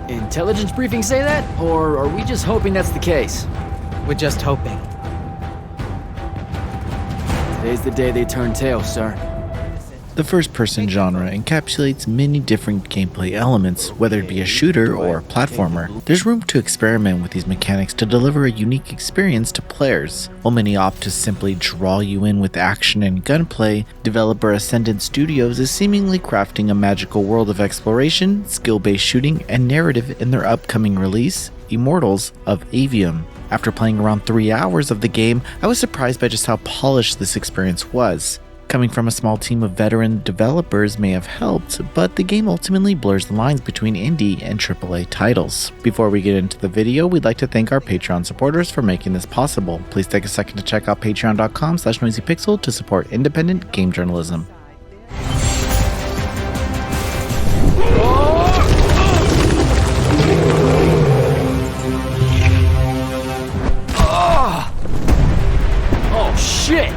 Intelligence briefings say that? Or are we just hoping that's the case? We're just hoping. Today's the day they turn tail, sir. The first-person genre encapsulates many different gameplay elements, whether it be a shooter or a platformer. There's room to experiment with these mechanics to deliver a unique experience to players. While many opt to simply draw you in with action and gunplay, developer Ascendant Studios is seemingly crafting a magical world of exploration, skill-based shooting, and narrative in their upcoming release, Immortals of Aveum. After playing around 3 hours of the game, I was surprised by just how polished this experience was. Coming from a small team of veteran developers may have helped, but the game ultimately blurs the lines between indie and AAA titles. Before we get into the video, we'd like to thank our Patreon supporters for making this possible. Please take a second to check out patreon.com/noisypixel to support independent game journalism. Oh shit!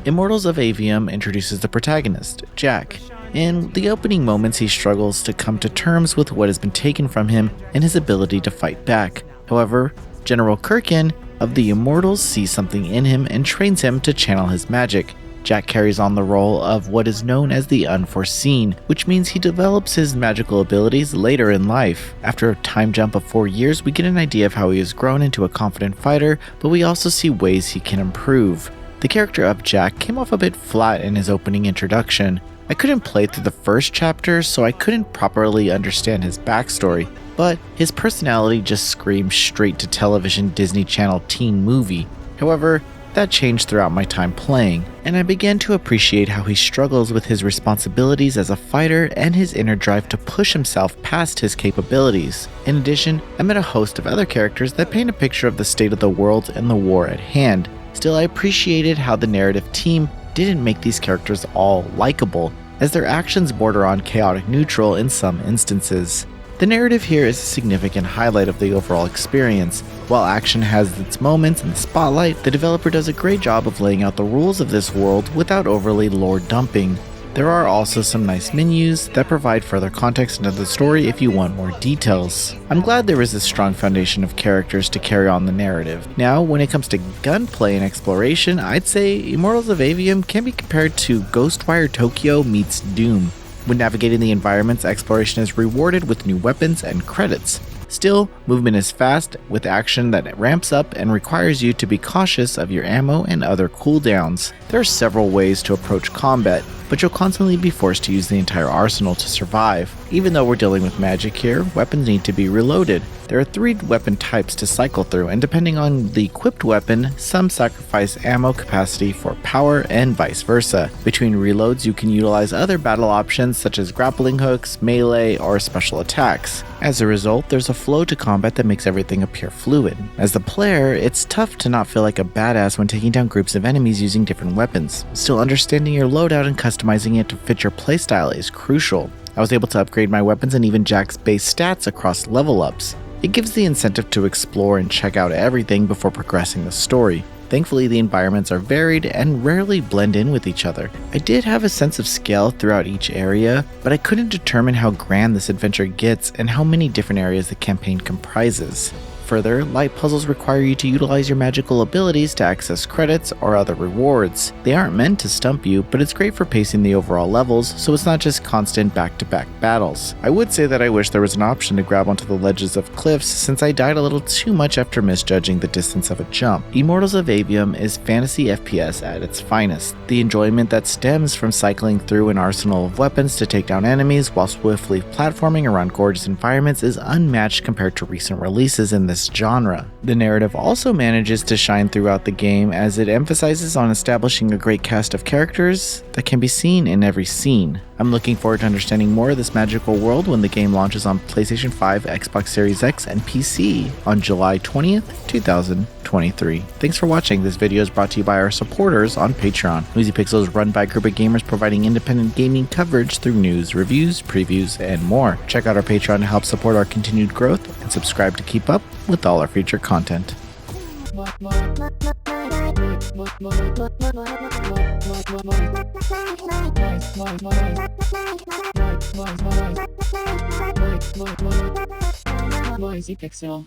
Immortals of Aveum introduces the protagonist, Jack. In the opening moments, he struggles to come to terms with what has been taken from him and his ability to fight back. However, General Kirkin of the Immortals sees something in him and trains him to channel his magic. Jack carries on the role of what is known as the Unforeseen, which means he develops his magical abilities later in life. After a time jump of 4 years, we get an idea of how he has grown into a confident fighter, but we also see ways he can improve. The character of Jack came off a bit flat in his opening introduction. I couldn't play through the first chapter, so I couldn't properly understand his backstory, but his personality just screamed straight to television Disney Channel teen movie. However, that changed throughout my time playing, and I began to appreciate how he struggles with his responsibilities as a fighter and his inner drive to push himself past his capabilities. In addition, I met a host of other characters that paint a picture of the state of the world and the war at hand. Still, I appreciated how the narrative team didn't make these characters all likable, as their actions border on chaotic neutral in some instances. The narrative here is a significant highlight of the overall experience. While action has its moments in the spotlight, the developer does a great job of laying out the rules of this world without overly lore dumping. There are also some nice menus that provide further context into the story if you want more details. I'm glad there is a strong foundation of characters to carry on the narrative. Now, when it comes to gunplay and exploration, I'd say Immortals of Aveum can be compared to Ghostwire Tokyo meets Doom. When navigating the environments, exploration is rewarded with new weapons and credits. Still, movement is fast, with action that ramps up and requires you to be cautious of your ammo and other cooldowns. There are several ways to approach combat, but you'll constantly be forced to use the entire arsenal to survive. Even though we're dealing with magic here, weapons need to be reloaded. There are 3 weapon types to cycle through, and depending on the equipped weapon, some sacrifice ammo capacity for power and vice versa. Between reloads, you can utilize other battle options such as grappling hooks, melee, or special attacks. As a result, there's a flow to combat that makes everything appear fluid. As the player, it's tough to not feel like a badass when taking down groups of enemies using different weapons. Still, understanding your loadout and customizing it to fit your playstyle is crucial. I was able to upgrade my weapons and even Jack's base stats across level ups. It gives the incentive to explore and check out everything before progressing the story. Thankfully, the environments are varied and rarely blend in with each other. I did have a sense of scale throughout each area, but I couldn't determine how grand this adventure gets and how many different areas the campaign comprises. Further, light puzzles require you to utilize your magical abilities to access credits or other rewards. They aren't meant to stump you, but it's great for pacing the overall levels, so it's not just constant back-to-back battles. I would say that I wish there was an option to grab onto the ledges of cliffs, since I died a little too much after misjudging the distance of a jump. Immortals of Aveum is fantasy FPS at its finest. The enjoyment that stems from cycling through an arsenal of weapons to take down enemies while swiftly platforming around gorgeous environments is unmatched compared to recent releases in this genre. The narrative also manages to shine throughout the game, as it emphasizes on establishing a great cast of characters that can be seen in every scene. I'm looking forward to understanding more of this magical world when the game launches on PlayStation 5, Xbox Series X, and PC on July 20th, 2023. Thanks for watching. This video is brought to you by our supporters on Patreon. Noisy Pixel is run by a group of gamers providing independent gaming coverage through news, reviews, previews, and more. Check out our Patreon to help support our continued growth, and subscribe to keep up with all our future content. Noisy Pixel.